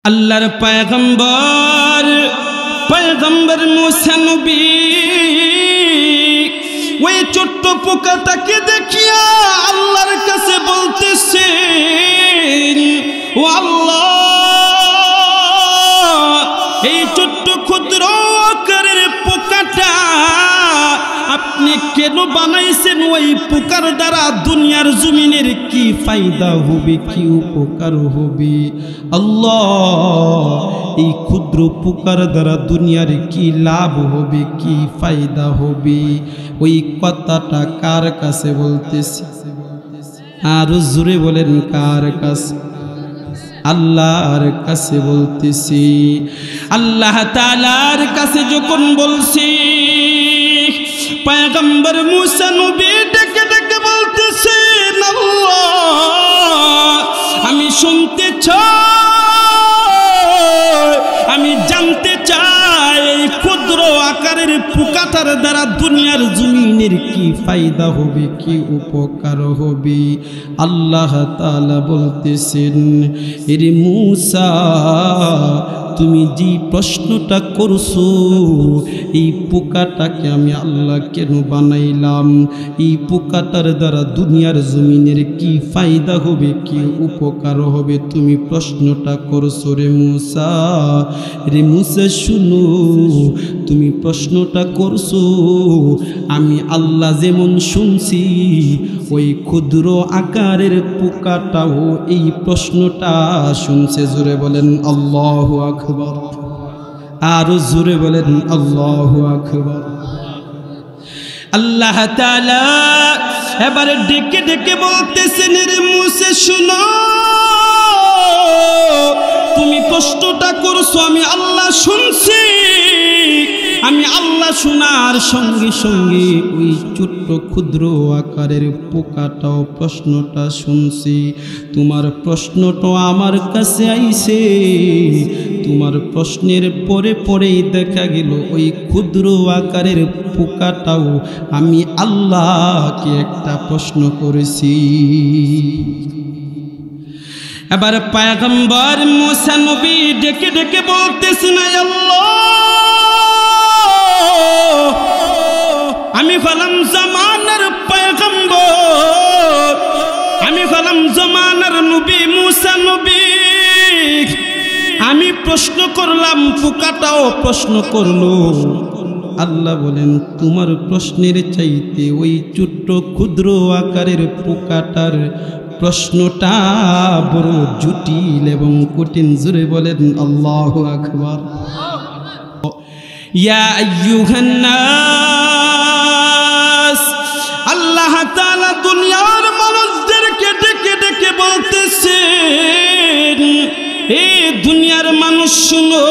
আল্লাহর পয়গম্বর মুসা নবী ওই ছোট্ট পোকাটাকে দেখিয়া আল্লাহর কাছে বলতেছেন, ও আল্লাহ, এই ছোট্ট ক্ষুদ্র আকারের পোকাটা আপনি কেন বানাইছেন? ওই পোকার দ্বারা দুনিয়ার জমিনের কি ফায়দা হবে, কি উপকার হবে? আল্লাহ, এই ক্ষুদ্র পোকার দ্বারা দুনিয়ার কি লাভ হবে, কি ফায়দা হবে? ওই কথাটা কার কাছে বলতেছি? আর জোরে বলেন, কার কাছে? আল্লাহর কাছে বলতেছি। আল্লাহ তাআলার কাছে যখন বলছি, পয়গম্বর মুসা নবী ডেকে ডেকে বলতেছেন, আল্লাহ, আমি শুনতে চাই, আমি জানতে চাই এই ক্ষুদ্র আকারের পোকাটার দ্বারা দুনিয়ার জমিনের কি ফায়দা হবে, কি উপকার হবে? আল্লাহ তাআলা বলতেছেন, এরে মুসা, তুমি যে প্রশ্নটা করছো, এই পোকাটাকে আমি আল্লাহ কেন বানাইলাম, এই পোকাটার দ্বারা দুনিয়ার জমিনের কি ফায়দা হবে, কি উপকার হবে, তুমি প্রশ্নটা করছো রে মুসা। রে মুসা, শুনো, তুমি প্রশ্নটা করছো, আমি আল্লাহ যেমন শুনছি, ওই ক্ষুদ্র আকারের পোকাটাও এই প্রশ্নটা শুনছে। জোরে বলেন আল্লাহু আকবার। আরো জোরে বলেন আল্লাহু আকবার। আল্লাহ তাআলা এবারে ডেকে ডেকে বলতেছেন, রে মুসা, শুনো, তুমি প্রশ্নটা করছো, আমি আল্লাহ শুনছি। আমি আল্লাহ শোনার সঙ্গে সঙ্গে ওই ছোট্ট ক্ষুদ্র আকারের পোকাটাও প্রশ্নটা শুনছি। তোমার প্রশ্নটা আমার কাছে আইছে, তোমার প্রশ্নের পরে পরেই দেখা গেল ওই ক্ষুদ্র আকারের পোকাটাও আমি আল্লাহকে একটা প্রশ্ন করেছি। এবার পয়গম্বর মুসা নবী ডেকে ডেকে বলতেছেন, আল্লাহ, আমি হলাম জামানার পয়গম্বর, আমি হলাম জামানার নবী মুসা নবী। আমি প্রশ্ন করলাম, পোকাটাও প্রশ্ন করলো। আল্লাহ বলেন, তোমার প্রশ্নের চাইতে ওই ছোট্ট ক্ষুদ্র আকারের পোকাটার প্রশ্নটা বড় জটিল এবং কঠিন। জোরে বলেন আল্লাহু আকবার। ইয়া আইয়ুহান নাস, আল্লাহ তাআলা দুনিয়ার মানুষদেরকে ডেকে ডেকে বলতেছেন, এই দুনিয়ার মানুষ শুনো,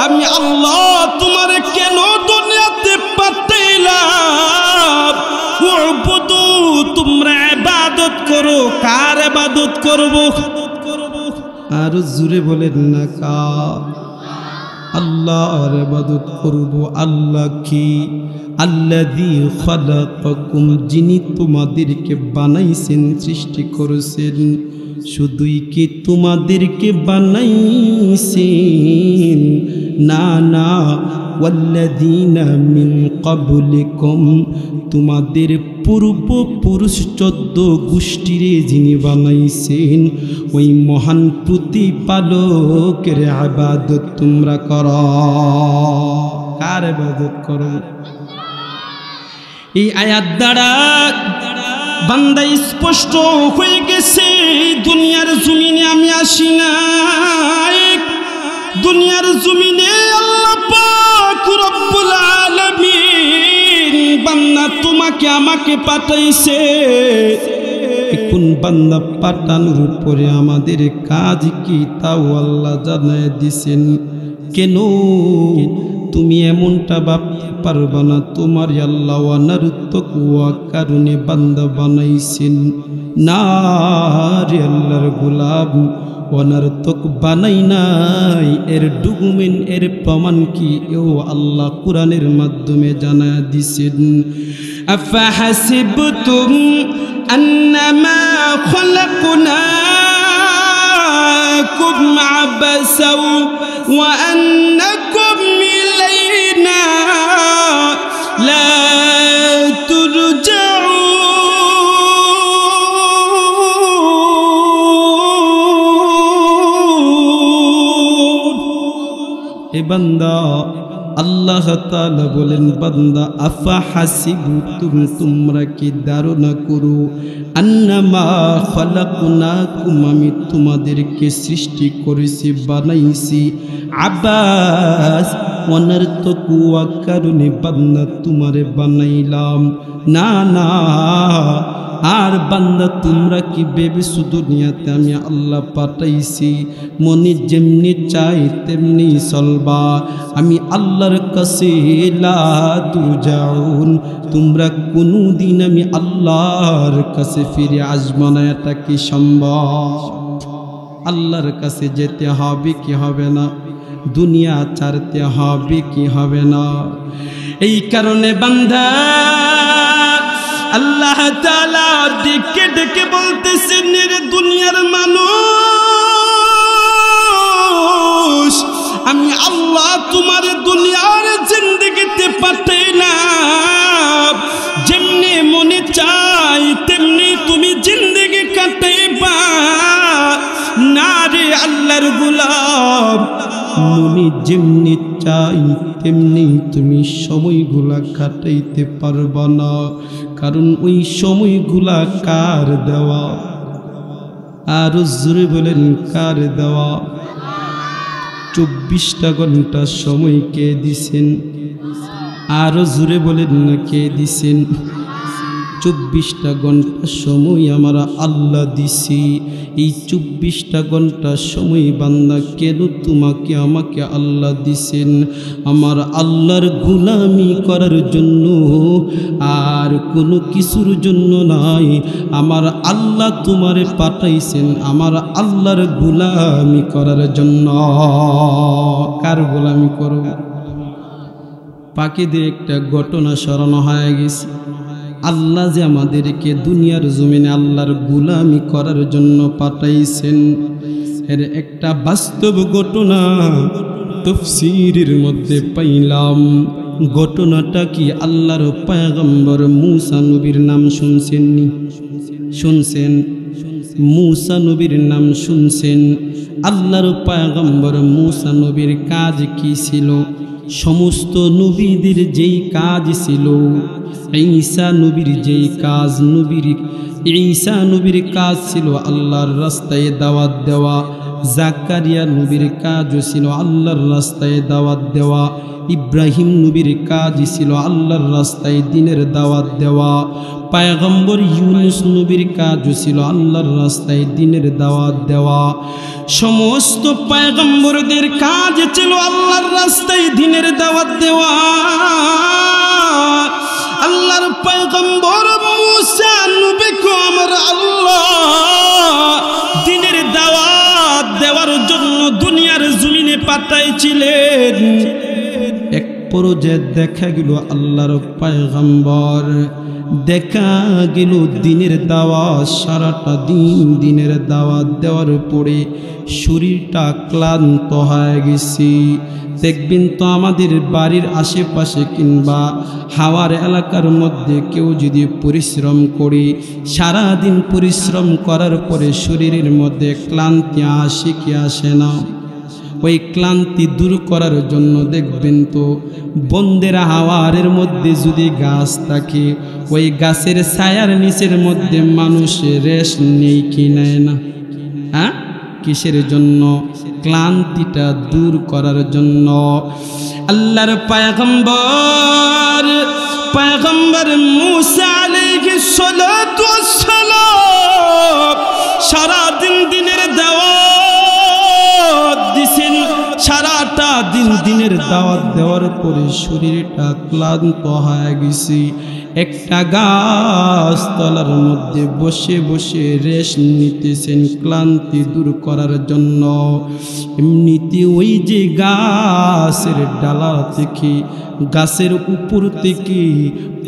আমি আল্লাহ তোমার কেন দুনিয়াতে পাঠাইলাম? উবুদু, তোমরা ইবাদত করো। কার ইবাদত করব? আর জোরে বলেন না, কার? আল্লাহর ইবাদত করব। আল্লাহ কি? আল্লাযী খালাকাকুম, যিনি তোমাদেরকে বানাইছেন, সৃষ্টি করেছেন। শুধুই কি তোমাদেরকে বানাইছেন? না না, ওয়াল্লাযীনা মিন ক্বাবলিকুম, তোমাদের পূর্বপুরুষ 14 গোষ্ঠীরে যিনি বানাইছেন, ওই মহান প্রতিপালকের ইবাদত তোমরা করো। কার ইবাদত করো? এই আয়াত দ্বারা বান্দা স্পষ্ট হয়ে গেছে, দুনিয়ার জমিনে আমি আসি নাই, দুনিয়ার জমিনে আল্লাহ পাক রব্বুল আলামিন বান্দা তোমাকে আমাকে পাঠাইছে। এখন বান্দা পাঠানোর পরে আমাদের কাজ কি তাও আল্লাহ জানায় দিছেন। কেন তুমি এমনটা ভাবতে পারবা না, তোমার আল্লাহ অনারুত্তক কারণে বান্দা বানাইছেন? না রে আল্লাহর গোলাম, অনারতক বানাই নাই। এর ডকুমেন্ট, এর প্রমাণ কি? ও আল্লাহ কোরআনের মাধ্যমে জানা দিছেন, আফাহাসিবতুম আন্নামা খলাকনা جاءكم عبسا وأنكم إلينا لا ترجعون এ বান্দা আল্লাহ তাআলা বলেন বান্দা আফা হাসিবতুম তোমরা কি ধারণা করো আন্নামা খালাকনাকুম আমি তোমাদেরকে সৃষ্টি করেছি বানাইছি আবাস অনর্থক কারণে বান্দা তোমারে বানাইলাম না না আর বান্দা তোমরা কি ভেবেছো দুনিয়াতে আমি আল্লাহ পাঠাইছি মনে যেমনি চাই তেমনি চলবা আমি আল্লাহর কাছে লা তুরজাউন তোমরা কোনদিন আমি আল্লাহর কাছে ফিরে আসবে না এটা কি সম্ভব আল্লাহর কাছে যেতে হবে কি হবে না দুনিয়া ছাড়তে হবে কি হবে না এই কারণে বান্দা আল্লাহ তাআলা ডেকে ডেকে বলতেছেন রে দুনিয়ার মানুষ আমি আল্লাহ তোমার দুনিয়ার জিন্দেগিতে পাঠাইলাম যেমনি মনে চাই তেমনি তুমি জিন্দেগি কাটাইবা না রে আল্লাহর গোলাম মনে যেমনি চাই তেমনি তুমি সময়গুলা কাটাইতে পারবা না কারণ ওই সময়গুলা কার দেওয়া আর জোরে বলেন কার দেওয়া 24টা ঘন্টা সময় কে দিছেন আর জোরে বলেন না কে দিছেন 24টা ঘন্টা সময় আমরা আল্লাহ দিছি এই 24টা ঘন্টা সময় বান্দা কেন তোমাকে আমাকে আল্লাহ দিছেন আমার আল্লাহর গোলামি করার জন্য আর কোনো কিছুর জন্য নাই আমার আল্লাহ তোমারে পাঠাইছেন আমার আল্লাহর গোলামি করার জন্য কার গোলামি করব পাখিদের একটা ঘটনা স্মরণ হয়ে গেছে আল্লাহ যে আমাদেরকে দুনিয়ার জমিনে আল্লাহর গোলামি করার জন্য পাঠাইছেন এর একটা বাস্তব ঘটনা তাফসীরের মধ্যে পাইলাম ঘটনাটা কি আল্লাহর পয়গম্বর মুসা নবীর নাম শুনছেননি শুনছেন মুসা নবীর নাম শুনছেন আল্লাহর পয়গম্বর মুসা নবীর কাজ কি ছিল সমস্ত নবীদের যেই কাজ ছিল ঈসা নবীর যেই কাজ ঈসা নবীর কাজ ছিল আল্লাহর রাস্তায় দাওয়াত দেওয়া জাকারিয়া নবীর কাজ ছিল আল্লাহর রাস্তায় দাওয়াত দেওয়া ইব্রাহিম নবীর কাজ ছিল আল্লাহর রাস্তায় দ্বীনের দাওয়াত দেওয়া পয়গম্বর ইউনূস নবীর কাজ ছিল আল্লাহর রাস্তায় দ্বীনের দাওয়াত দেওয়া সমস্ত পয়গম্বরদের কাজ ছিল আল্লাহর রাস্তায় দ্বীনের দাওয়াত দেওয়া আল্লাহর পয়গম্বর মুসা নবীকে আমার আল্লাহ দ্বীনের দাওয়াত দেওয়ার জন্য দুনিয়ার জমিনে পাঠাইছিলেন এক পর্যায়ে দেখা গেল আল্লাহর পয়গম্বর দেখা গেল দিনের দাওয়াত সারাটা দিন দিনের দাওয়াত দেওয়ার পরে শরীরটা ক্লান্ত হয়ে গেছে দেখবেন তো আমাদের বাড়ির আশেপাশে কিংবা হাওয়ার এলাকার মধ্যে কেউ যদি পরিশ্রম করে সারা দিন পরিশ্রম করার পরে শরীরের মধ্যে ক্লান্তি আসে কি আসে না ওই ক্লান্তি দূর করার জন্য দেখবেন তো বন্দের হাওয়ারের মধ্যে যদি গাছ থাকে ওই গাছের ছায়ার নিচের মধ্যে মানুষ রেস্ট নেই কি নেয় না হ্যাঁ কিসের জন্য ক্লান্তিটা দূর করার জন্য আল্লাহর পয়গম্বর মুসা আলাইহিস সালাতু ওয়াস সালাম সারা দিন দিনের দাওয়াত দিছেন সারাটা দিন দিনের দাওয়াত দেওয়ার পরে শরীরটা ক্লান্ত হয়ে গেছে একটা গাছ তলার মধ্যে বসে বসে রেস্ট নিতেছেন ক্লান্তি দূর করার জন্য। এমনিতে ওই যে গাছের ডালা থেকে, গাছের উপর থেকে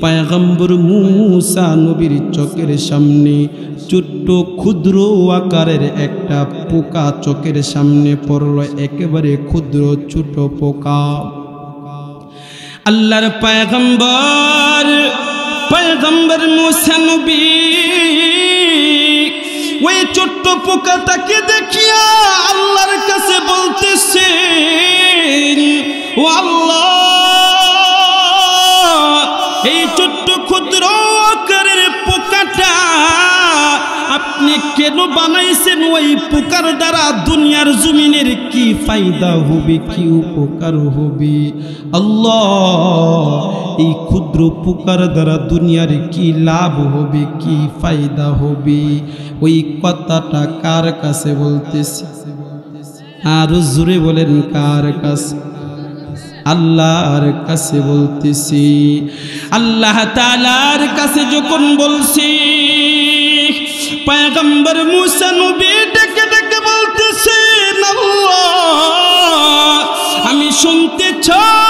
পয়গম্বর মূসা নবীর চোখের সামনে ছোট্ট ক্ষুদ্র আকারের একটা পোকা চোখের সামনে পড়ল, একেবারে ক্ষুদ্র ছোট পোকা। আল্লাহর পয়গম্বর মূসা নবী ওই ছোট্ট পোকাটাকে দেখিয়া আল্লাহর কাছে বলতেছেন, ও আল্লাহ, এই ছোট্ট ক্ষুদ্র আকারের পোকাটা আপনি কেন বানাইছেন? ওই পোকার দ্বারা দুনিয়ার জমিনের কি ফায়দা হবে, কি উপকার হবে? আল্লাহ, এই ক্ষুদ্র পোকার দ্বারা দুনিয়ার কি লাভ হবে, কি ফায়দা হবে? ওই কথাটা কার কাছে বলতেছে? আর জোরে বলেন, কার কাছে? আল্লাহর কাছে বলতেছি। আল্লাহ তাআলার কাছে যখন বলছি, পয়গম্বর মূসা নবী ডেকে ডেকে বলতেছেন, আল্লাহ, আমি শুনতে চাই,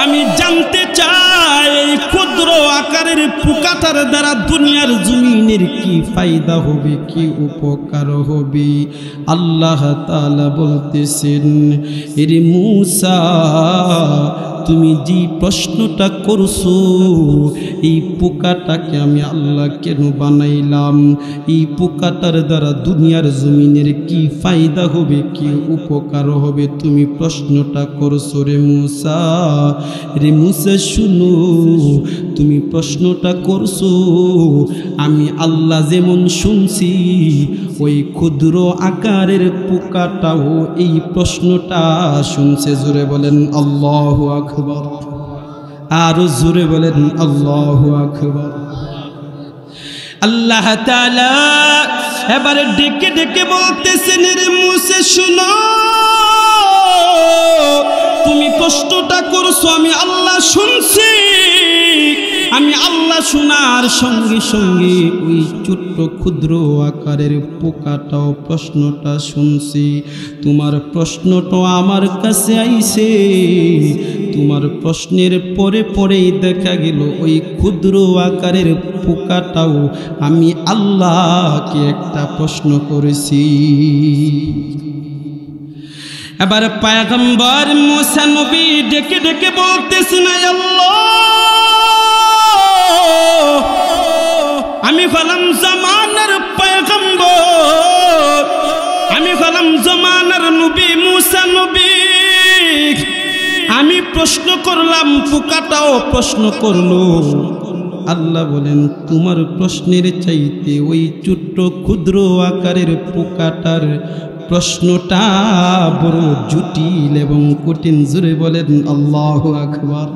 আমি জানতে চাই এই ক্ষুদ্র আকারের পোকাটার দ্বারা দুনিয়ার জমিনের কি ফায়দা হবে, কি উপকার হবে? আল্লাহ তাআলা বলতেছেন, এরে মূসা, তুমি যে প্রশ্নটা করছো, এই পোকাটাকে আমি আল্লাহ কেন বানাইলাম, এই পোকাটার দ্বারা দুনিয়ার জমিনের কি ফায়দা হবে, কি উপকার হবে, তুমি প্রশ্নটা করছো রে মূসা। রে মূসা শুনো, তুমি প্রশ্নটা করছো, আমি আল্লাহ যেমন শুনছি, ওই ক্ষুদ্র আকারের পোকাটাও এই প্রশ্নটা শুনছে। জোরে বলেন আল্লাহু আকবার, আরো জোরে বলেন আল্লাহু আকবার। আল্লাহ তাআলা এবারে ডেকে ডেকে বলতেছেন, রে মূসা শুনো, তুমি প্রশ্নটা করছো, আমি আল্লাহ শুনছি। আমি আল্লাহ শোনার সঙ্গে সঙ্গে ওই ছোট্ট ক্ষুদ্র আকারের পোকাটাও প্রশ্নটা শুনছি। তোমার প্রশ্নটা আমার কাছে আইছে, তোমার প্রশ্নের পরে পরেই দেখা গেল ওই ক্ষুদ্র আকারের পোকাটাও আমি আল্লাহকে একটা প্রশ্ন করেছি। এবার পয়গম্বর মূসা নবী ডেকে ডেকে বলতেছেন, আল্লাহ, আমি হলাম জামানার পয়গম্বর, আমি হলাম জামানার নবী মূসা নবী। আমি প্রশ্ন করলাম, পোকাটাও প্রশ্ন করলো। আল্লাহ বলেন, তোমার প্রশ্নের চাইতে ওই ছোট্ট ক্ষুদ্র আকারের পোকাটার প্রশ্নটা বড় জটিল এবং কঠিন। জোরে বলেন আল্লাহু আকবার।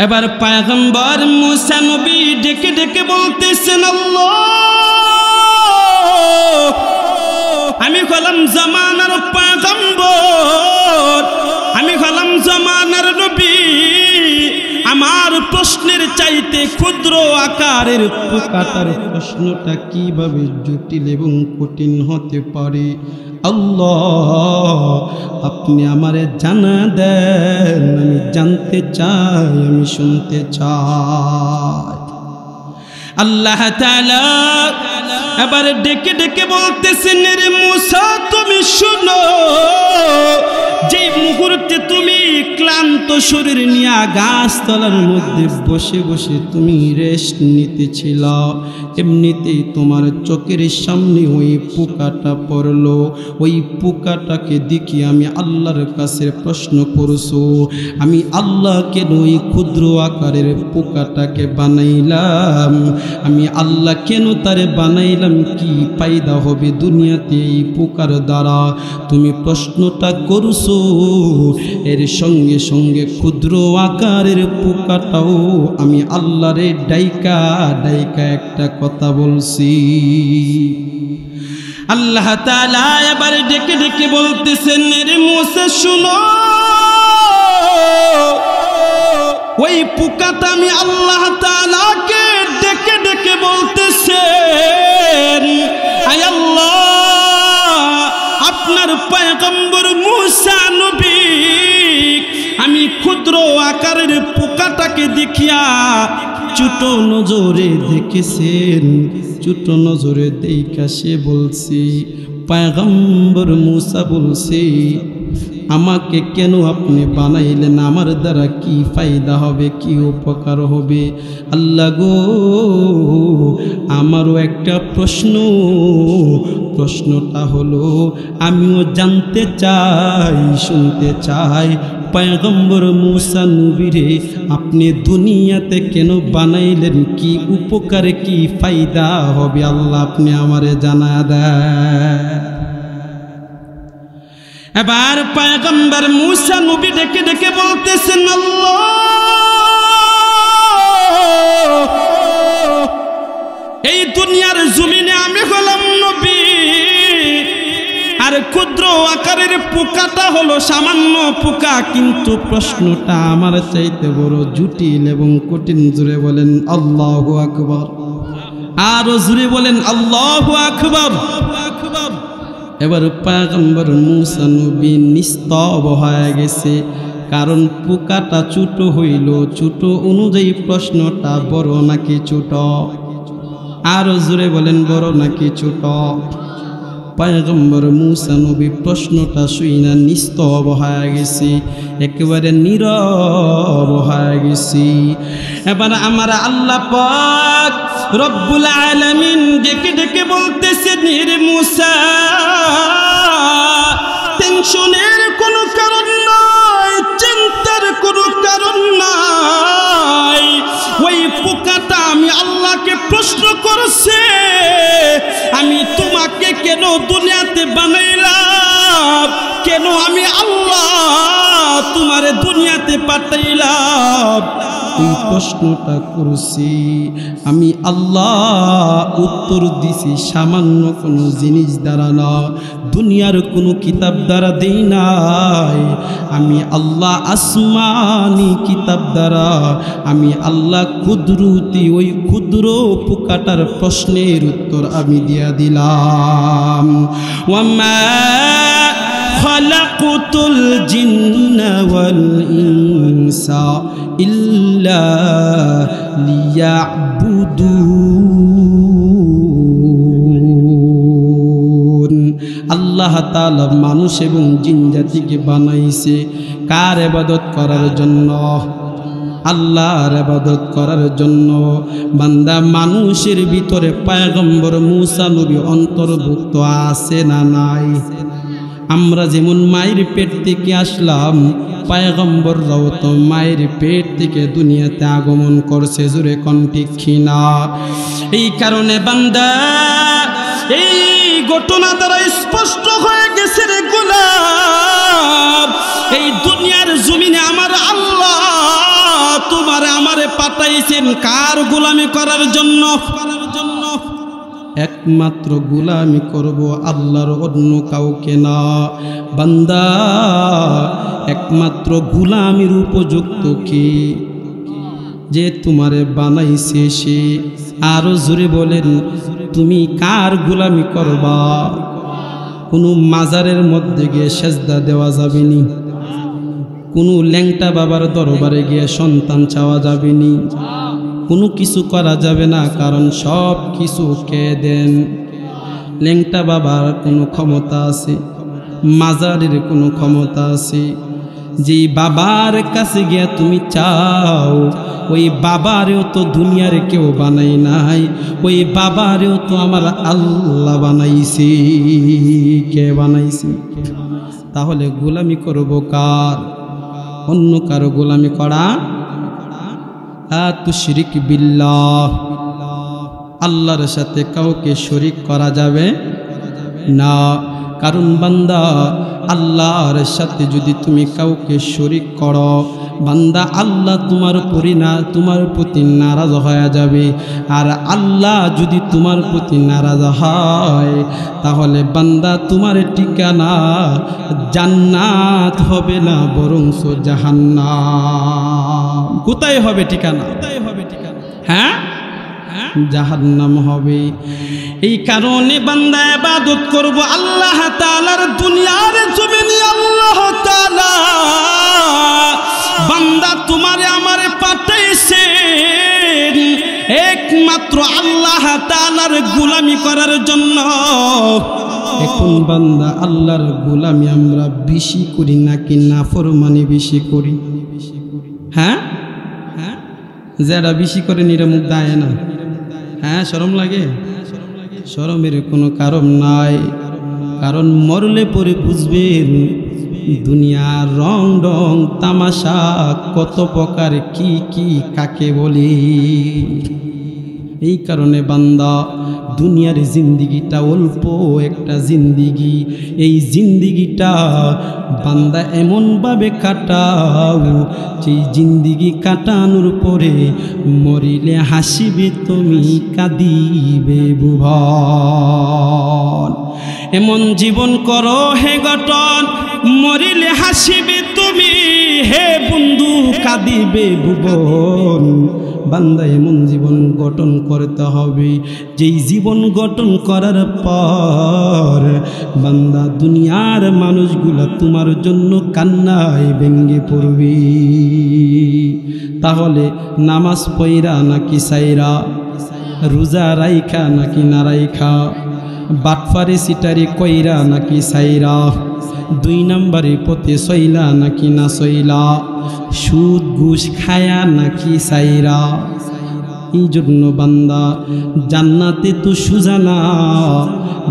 এবার পয়গম্বর মূসা নবী ডেকে ডেকে বলতেছেন, আল্লাহ, আমি হলাম জামানার পয়গম্বর, আমি হলাম জামানার নবী। আমার প্রশ্নের চাইতে ক্ষুদ্র আকারের পোকাটার প্রশ্নটা কিভাবে জটিল এবং কঠিন হতে পারে? আল্লাহ, আপনি আমারে জানা দেন, আমি জানতে চাই, আমি শুনতে চাই। আল্লাহ তাআলা এবার ডেকে ডেকে বলতেছেন, রে মূসা, তুমি শুনো, যে মুহূর্তে তুমি ক্লান্ত শরীর নিয়ে গাছতলার মধ্যে বসে বসে তুমি রেস্ট নিতেছিল, এমনিতেই তোমার চোখের সামনে ওই পোকাটা পড়লো। ওই পোকাটাকে দেখি আমি আল্লাহর কাছে প্রশ্ন করছো, আমি আল্লাহ কেন ওই ক্ষুদ্র আকারের পোকাটাকে বানাইলাম, আমি আল্লাহ কেন তারে বানাইলাম, কি ফায়দা হবে দুনিয়াতে এই পোকার দ্বারা? তুমি প্রশ্নটা করছো, এর সঙ্গে সঙ্গে ক্ষুদ্র আকারের পোকাটাও আমি আল্লাহরে ডাইকা ডাইকা একটা কথা বলছি। আল্লাহ তাআলা এবার ডেকে ডেকে বলতেছেন, রে মূসা শুনো, ওই পোকাটা আমি আল্লাহ তাআলাকে ডেকে ডেকে বলতেছে, আয় আল্লাহ, আপনার পয়গম্বর মূসা নবী আমি ক্ষুদ্র আকারের পোকাটাকে দেখিয়া ছোট নজরে দেখেছেন। ছোট নজরে দেখা সে বলছি, পয়গম্বর মূসা বলছি, আমাকে কেন আপনি বানাইলেন? আমার দ্বারা কি ফায়দা হবে, কি উপকার হবে? আল্লাহ গো, আমারও একটা প্রশ্নটা হলো, আমিও জানতে চাই, শুনতে চাই, পয়গম্বর মূসা নবীরে আপনি দুনিয়াতে কেন বানাইলেন? কি উপকারে, কি ফায়দা হবে? আল্লাহ আপনি আমারে জানা দেয়। এবার পয়গম্বর মূসা নবী ডেকে ডেকে বলতেছেন, আল্লাহ, এই দুনিয়ার জমিনে আমি হলাম নবী, আর ক্ষুদ্র আকারের পোকাটা হলো সামান্য পোকা, কিন্তু প্রশ্নটা আমার চাইতে বড় জটিল এবং কঠিন। জুড়ে বলেন আল্লাহু আকবার, আরো জুড়ে বলেন আল্লাহু আকবার। এবার পয়গম্বর মূসা নবী নিস্তব হয়ে গেছে, কারণ পোকাটা ছোট হইল, ছোট অনুযায়ী প্রশ্নটা বড় নাকি ছোট? আরো জোরে বলেন বড় নাকি ছোট? পয়গম্বর মূসা নবী প্রশ্নটা শুইনা নিস্তব হয়ে গেছে, একেবারে নীরব হয়ে গেছে। এবার আমার আল্লাহ পাক রব্বুল আলামিন ডেকে ডেকে বলতেছেন, হে মূসা, টেনশনের কোনো কারণ নাই, চিন্তার কোনো কারণ নাই। ওই পোকাটা আমি আল্লাহকে প্রশ্ন করছে, আমি তোমাকে কেন দুনিয়াতে বানাইলাম, কেন আমি আল্লাহ তোমারে দুনিয়াতে পাঠাইলাম, এই প্রশ্নটা করছি আমি আল্লাহ। উত্তর দিছি সামান্য কোনো জিনিস দ্বারা না, দুনিয়ার কোনো কিতাব দ্বারা দেই নাই, আমি আল্লাহ আসমানি কিতাব দ্বারা, আমি আল্লাহ কুদরতি ওই ক্ষুদ্র পোকাটার প্রশ্নের উত্তর আমি দিয়া দিলাম। ওয়ামা খালাকুতুল জিন্না ওয়াল ইনসা ইল্লা লিয়াবুদুন। আল্লাহ তাআলা মানুষ এবং জিন জাতিকে বানাইছে কার ইবাদত করার জন্য? আল্লাহর ইবাদত করার জন্য। বান্দা, মানুষের ভিতরে পয়গম্বর মূসা নবী অন্তর্ভুক্ত আছে না নাই? আমরা যেমন মায়ের পেট থেকে আসলাম, পয়গম্বররাও তো মায়ের পেট থেকে দুনিয়াতে আগমন করছে। জোরে কোন ঠিক কিনা? এই কারণে বান্দা, এই ঘটনা দ্বারা স্পষ্ট হয়ে গেছে রে গোলাম, এই দুনিয়ার জমিনে আমার আল্লাহ তোমারে আমারে পাঠাইছেন কার গোলামি করার জন্য? একমাত্র গোলামি করব আল্লাহর, অন্য কাউকে না। বান্দা, একমাত্র গোলামির উপযুক্ত কে? যে তোমারে বানাইছে সে। আরো জোরে বলেন, তুমি কার গোলামি করবা? কোনো মাজারের মধ্যে গিয়ে সেজদা দেওয়া যাবে নি, কোনো ল্যাংটা বাবার দরবারে গিয়ে সন্তান চাওয়া যাবে নি, কোনো কিছু করা যাবে না, কারণ সব কিছু কে দেন? ল্যাংটা বাবার কোনো ক্ষমতা আছে? মাজারের কোনো ক্ষমতা আছে? যে বাবার কাছে গিয়া তুমি চাও, ওই বাবারেও তো দুনিয়ার কেউ বানাই নাই, ওই বাবারেও তো আমার আল্লাহ বানাইছে। কে বানাইছে? তাহলে গোলামি করব কার? অন্য কারো গোলামি করা লা তুশরিক বিল্লাহ, আল্লাহর সাথে কাউকে শরীক করা যাবে না। কারণ বান্দা, আল্লাহর সাথে যদি তুমি কাউকে শরীক করো, বান্দা আল্লাহ তোমার প্রতি নারাজ হয়ে যাবে। আর আল্লাহ যদি তোমার প্রতি নারাজ হয় তাহলে বান্দা তোমার ঠিকানা জান্নাত হবে না বরং জাহান্নাম। কোথায় হবে ঠিকানা? হ্যাঁ, জাহান্নাম হবে। এই কারণে বান্দা ইবাদত করব আল্লাহ তাআলার দুনিয়ার জমিনে। আল্লাহ তাআলা বান্দা তোমারে আমারে পাঠাইছেন একমাত্র আল্লাহ তাআলার গোলামি করার জন্য। এখন বান্দা আল্লাহর গোলামি আমরা বেশি করি নাকি নাফরমানি বেশি করি? হ্যাঁ, যারা বেশি করেন এরা মুখ দেয় না। হ্যাঁ, শরম লাগে? শরমের কোনো কারণ নাই, কারণ মরলে পরে বুঝবেন দুনিয়ার রং রং তামাশা কত প্রকার, কি কি কাকে বলি। এই কারণে বান্দা দুনিয়ার জিন্দিগিটা অল্প একটা জিন্দিগি, এই জিন্দিগিটা বান্দা এমনভাবে কাটাও যে জিন্দিগি কাটানোর পরে মরিলে হাসিবে তুমি, কাঁদিবে ভুবন। এমন জীবন করো হে গঠন, মরিলে হাসিবে তুমি, হে বন্ধু কাঁদিবে ভুবন। বান্দা এমন জীবন গঠন করতে হবে যেই জীবন গঠন করার পর বান্দা দুনিয়ার মানুষগুলা তোমার জন্য কান্নায় ভেঙ্গে পড়বে। তাহলে নামাজ পড়া নাকি সাইরা, রোজা রাইখা নাকি না রাইখা, বাটফারি সিটারি কইরা নাকি সাইরা, 2 নম্বরে পথে সইলা নাকি না সইলা, সুদ ঘুষ খায়া নাকি সাইরা। এই জন্য বান্দা জান্নাতে তো সুজানা,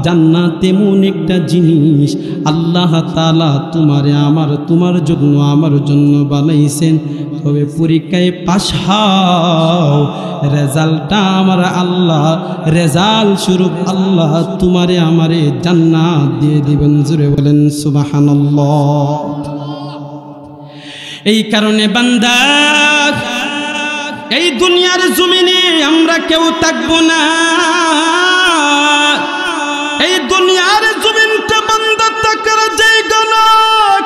জান্নাত এমন একটা জিনিস আল্লাহ তাআলা তোমার জন্য বানাইছেন। তবে পরীক্ষায় পাশ হও, রেজাল্টটা আমার আল্লাহ, রেজাল্ট স্বরূপ আল্লাহ তোমারে আমারে জান্নাত দিয়ে দিবেন। জোরে বলেন সুবহানাল্লাহ। এই কারণে বান্দা এই দুনিয়ার জমিনে আমরা কেউ থাকবো না। এই দুনিয়ার জমিনটা বান্দা থাকার জায়গা না,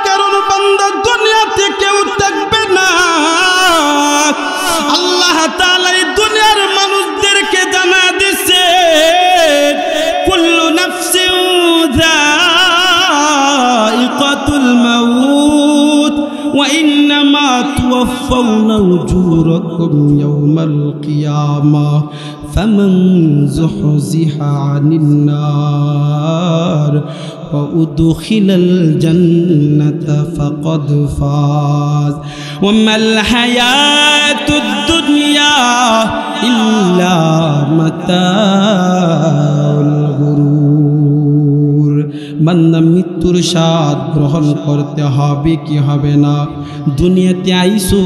কারণ বান্দা দুনিয়াতে কেউ থাকবে না। আল্লাহ তাআলা এই দুনিয়ার মানুষদেরকে জানা দিছে কুল্লু নাফসিন যায়িকাতুল মাউত ওয়া ইন্নামা তুওয়াফাউনা উজুরাকুম ইয়াওমাল কিয়ামাহ ফামান যুহজিহা আনিন নার ওয়া উদখিলাল জান্নাতা ফাকাদ ফাজ ওয়া মাল হায়াতুদ দুনিয়া ইল্লা মাতাউল গুরুর। বান্দা মৃত্যুর স্বাদ গ্রহণ করতে হবে কি হবে না? দুনিয়াতে আইসো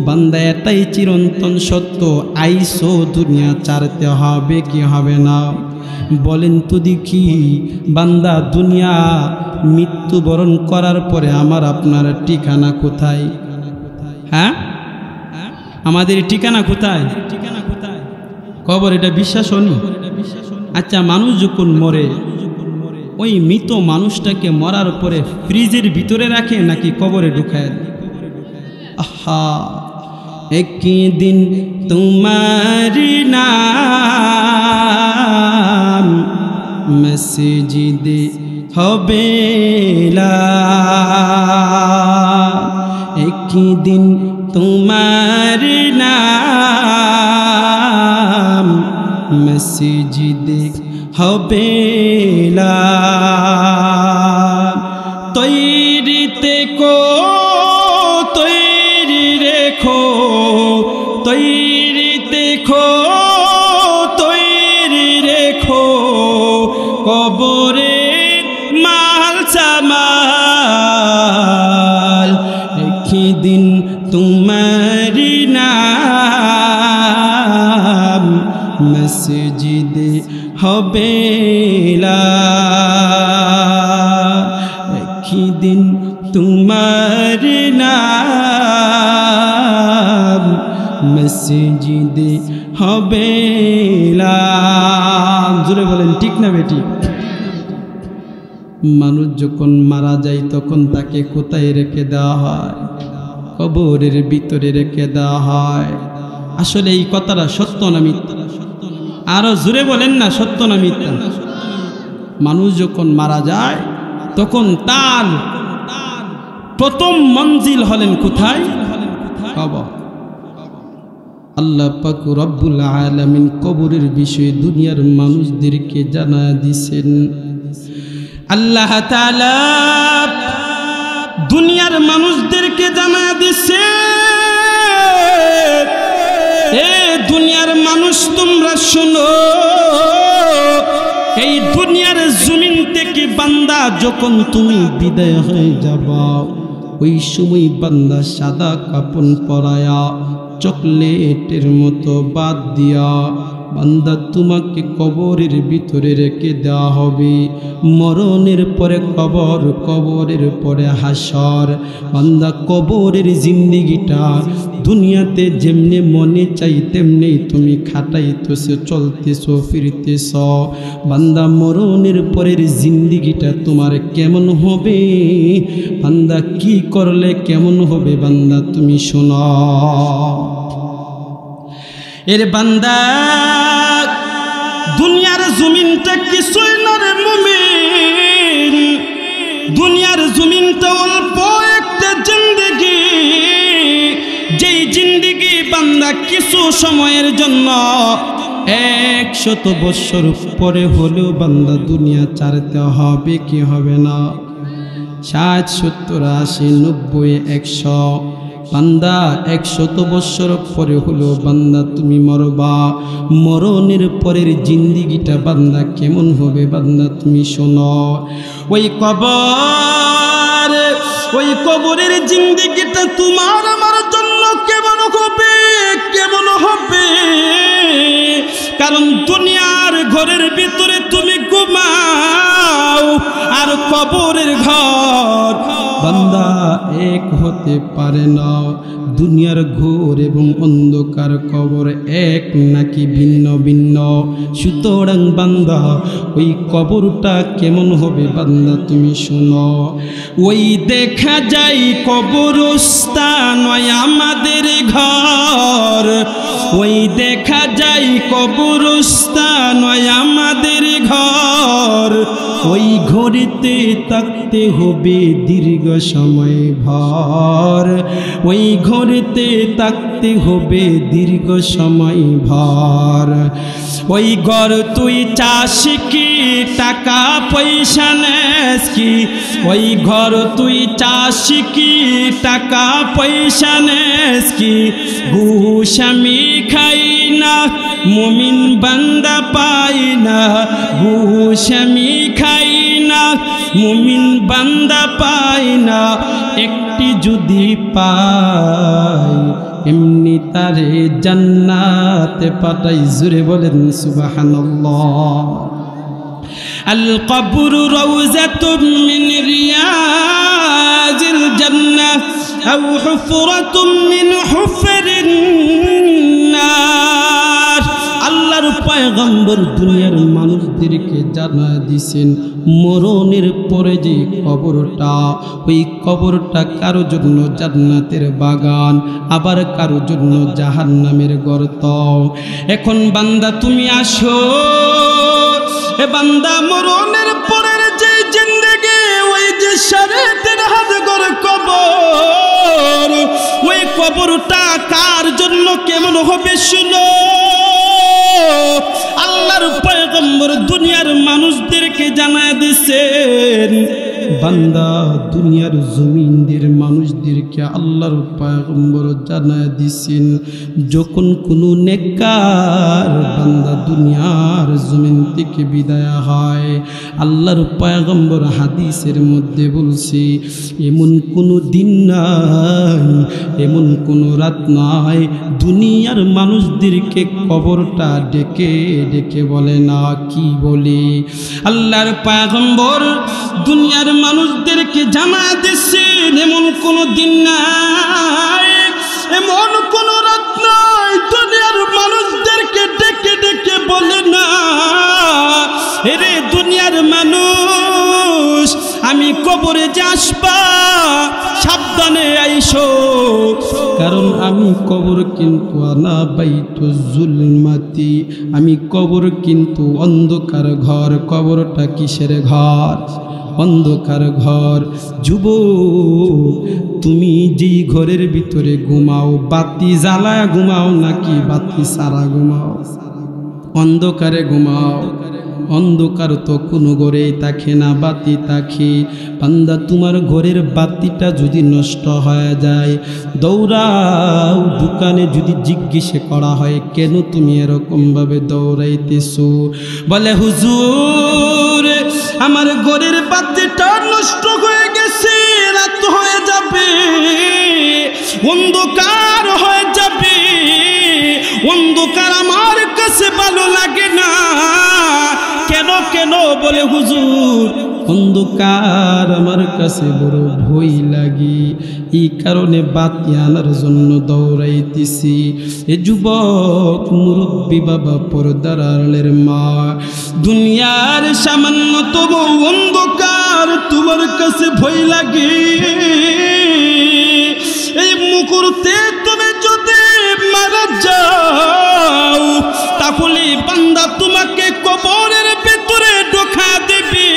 বান্দা, এটাই চিরন্তন সত্য, আইসো দুনিয়া ছাড়তে হবে কি হবে না? বলেন তো দেখি বান্দা, দুনিয়া মৃত্যুবরণ করার পরে আমার আপনার ঠিকানা কোথায়? হ্যাঁ, আমাদের ঠিকানা কোথায়? কবর। এটা বিশ্বাস হনি? আচ্ছা, মানুষ যখন মরে ওই মৃত মানুষটাকে মরার পরে ফ্রিজের ভিতরে রাখে নাকি কবরে ঢুকায়? আহা, একদিন তোমার নাম মসজিদে হবে একদিন তোমার নাম মসজিদে হবে তৈরিতে কো তৈরি রেখো, তৈরিতে খো তৈরি রেখো, কবরে মাল সামাল একদিন তোমার নাম মসজিদে হবে একদিন তোমার নাম বেটি? মানুষ যখন মারা যায় তখন তাকে কোথায় রেখে দেওয়া হয়? কবরের ভিতরে রেখে দেওয়া হয়। আসলে এই কথাটা সত্য না মিথ্যা? আরো জোরে বলেন না, সত্য না মিথ্যা? মানুষ যখন মারা যায় তখন তার প্রথম মঞ্জিল হলেন কোথায়? কবর। আল্লাহ পাক রব্বুল আলামিন কবরের বিষয়ে দুনিয়ার মানুষদেরকে জানা দিয়েছেন। আল্লাহ তাআলা দুনিয়ার মানুষদেরকে জানা দিয়েছে, এ দুনিয়ার মানুষ তোমরা শোনো, এই দুনিয়ার জমিন থেকে বান্দা যখন তুমি বিদায় হয়ে যাবা, ওই সময় বান্দা সাদা কাপড় পরায়া চকলেটের মতো বাদ দিয়া বান্দা তোমাকে কবরের ভিতরে রেখে দেওয়া হবে। মরণের পরে কবর, কবরের পরে হাসর। বান্দা কবরের জিন্দেগিটা দুনিয়াতে যেমনি মনে চাই তেমনি তুমি খাটাইতেছ, চলতেছ, ফিরতেছ। বান্দা মরণের পরের জিন্দেগিটা তোমার কেমন হবে, বান্দা কি করলে কেমন হবে, বান্দা তুমি শোনো। এর বান্দা দুনিয়ার জমিনটা কিছুই না রে মুমিন, দুনিয়ার জমিনটা অল্প একটা জিন্দেগি, যেই জিন্দেগি বান্দা কিছু সময়ের জন্য 100 বছর পরে হলেও বান্দা দুনিয়া ছাড়তে হবে কি হবে না? 60, 70, 80, 90, 100 বান্দা 100 বছর পরে হলো বান্দা তুমি মরবা। মরণের পরের জিন্দেগিটা বান্দা কেমন হবে, বান্দা তুমি শোনো। ওই কবর, ওই কবরের জিন্দেগিটা তোমার আমার জন্য কেমন হবে, কেমন হবে? কারণ দুনিয়ার ঘরের ভিতরে তুমি ঘুমাও, আর কবরের ঘর বান্দা এক হতে পারে না। দুনিয়ার ঘোর এবং অন্ধকার কবর এক নাকি ভিন্ন ভিন্ন? সুতরাং বান্দা ওই কবরটা কেমন হবে, বান্দা তুমি শোনো। ওই দেখা যায় কবরস্থান আমাদের ঘর, ওই দেখা যায় কবরস্থান আমাদের ঘর। ওই ঘরেতে থাকতে হবে দীর্ঘ সময় ভর, ওই ঘরেতে থাকতে হবে দীর্ঘ সময় ভর। ওই ঘর তুই চাস কি, টাকা পয়সা নেস কি? ওই ঘর তুই চাস কি, টাকা পয়সা নেস কি? ঘুষ আমি খাই না, মুমিন বান্দা পাই না। ঘুষ আমি খাই না, মুমিন বান্দা পাই না। একটি যদি পাই এমনি তারে জান্নাতে পাঠাই। জুড়ে বলেন সুবহানাল্লাহ। আল কবরু রাউযাতুম মিন রিয়াজিল জান্নাহ আও হুফরাতুম মিন হুফরিন নার। আল্লাহর পয়গম্বর দুনিয়ার মানুষদেরকে জানা দিয়েছেন মরণের পরে যে কবরটা, ওই কবরটা কারো জন্য জান্নাতের বাগান, আবার কারো জন্য জাহান্নামের গর্ত। এখন বান্দা তুমি আসো, এ বান্দা মরণের পরের যে জিন্দেগি, ওই যে 3.5 হাত করে কবর, ওই কবরটা কার জন্য কেমন হবে শুনো। আল্লাহর পয়গম্বর দুনিয়ার মানুষদেরকে জানায় দিয়েছেন, বান্দা দুনিয়ার জমিনদের মানুষদেরকে আল্লাহর পয়গম্বর জানায় দিয়েছেন, যখন কোনো নেককার বান্দা দুনিয়ার জমিন থেকে বিদায় হয়, আল্লাহর পয়গম্বর হাদিসের মধ্যে বলছে, এমন কোনো দিন নাই, এমন কোনো রাত নাই দুনিয়ার মানুষদেরকে কবরটা ডেকে ডেকে বলে না। কি বলে? আল্লাহর পয়গম্বর দুনিয়ার মানুষদেরকে জানা দিয়েছেন, এমন কোনো দিন নাই, এমন কোনো রাত নাই দুনিয়ার মানুষদেরকে ডেকে ডেকে বলে না, এরে দুনিয়ার মানুষ, আমি কবরে যে আসবা সাবধানে আইসো, কারণ আমি কবর কিন্তু আনা বাইতুজ জুলমাতি, আমি কবর কিন্তু অন্ধকার ঘর। কবরটা কিসের ঘর? অন্ধকার ঘর। যুবক, তুমি যেই ঘরের ভিতরে ঘুমাও, বাতি জ্বালায় ঘুমাও নাকি বাতি সারা ঘুমাও? অন্ধকারে ঘুমাও। অন্ধকার তো কোনো ঘরেই থাকে না, বাতি থাকে। বান্দা, তোমার ঘরের বাতিটা যদি নষ্ট হয়ে যায়, দৌড়াও। দোকানে যদি জিজ্ঞেস করা হয় কেন তুমি এরকমভাবে দৌড়াইতেছো, বলে হুজুর আমার ঘরের বাতিটা নষ্ট হয়ে গেছে, রাত হয়ে যাবে, অন্ধকার হয়ে যাবে, অন্ধকার আমার কাছে ভালো লাগে না। কেন কেন? বলে হুজুর অন্ধকার আমার কাছে বড় ভয় লাগে, এই কারণে বাতি আনার জন্য দৌড়াইতেছি। এ যুবক, মুরব্বী বাবা, পর্দার আড়ালের মা, দুনিয়ার সামান্যতম অন্ধকার তোমার কাছে ভয় লাগে, এই মুহূর্তে তুমি যদি মারা যাও তাহলে বান্দা তোমাকে কবরের ভিতরে ঢোকা দেবে।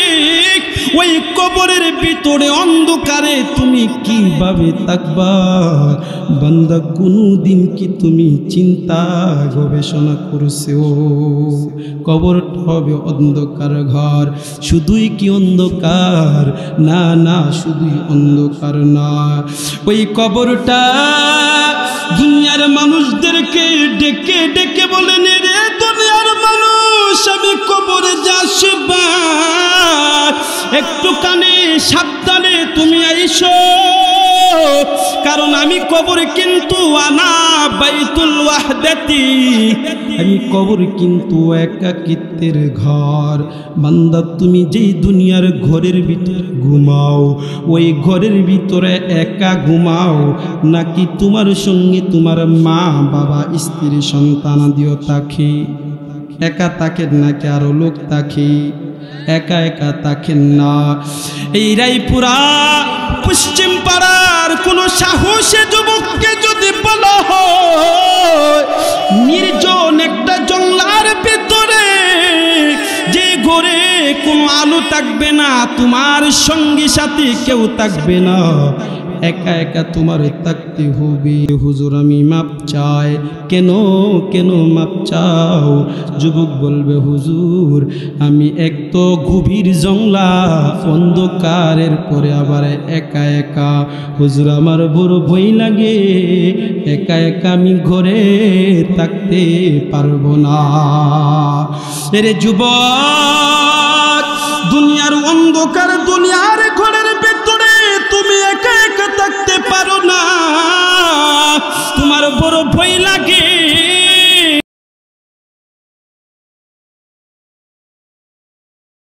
ওই কবরের ভিতরে অন্ধকারে তুমি কিভাবে থাকবা? বান্দা, কোনদিন কি তুমি চিন্তা গবেষণা করছো? কবরটা হবে অন্ধকার ঘর। শুধুই কি অন্ধকার? না না, শুধুই অন্ধকার না। ওই কবরটা দুনিয়ার মানুষদেরকে ডেকে ডেকে বলেন, রে দুনিয়ার মানুষ, আমি কবরে যাসবা, একটুখানি সাবধানে তুমি আইসো, কারণ আমি কবর কিন্তু আনা বাইতুল ওয়াহদাতি, আমি কবর কিন্তু একাকিত্বের ঘর। বান্দা, তুমি যেই দুনিয়ার ঘরের ভিতরে ঘুমাও, ওই ঘরের ভিতরে একা ঘুমাও নাকি তোমার সঙ্গে তোমার মা বাবা স্ত্রী সন্তান আদিও থাকে? একা থাকেন নাকি আরো লোক থাকে? একা একা থাকেন না। এই রায়পুরা পশ্চিম পাড়ার কোন সাহসী যুবককে যদি বলা হয় নির্জন একটা জঙ্গলার ভিতরে, যে ঘরে কোনো আলো থাকবে না, তোমার সঙ্গী সাথী কেউ থাকবে না, একা একা তোমার থাকতে হবে। হুজুর আমি মাপ চাই। কেন কেন মাপ চাও? যুবক বলবে, হুজুর আমি এক তো গভীর জঙ্গলা, অন্ধকারের পরে আবার একা একা, হুজুর আমার বড় ভয় লাগে, একা একা আমি ঘরে থাকতে পারবো না। এরে যুবক, দুনিয়ার অন্ধকার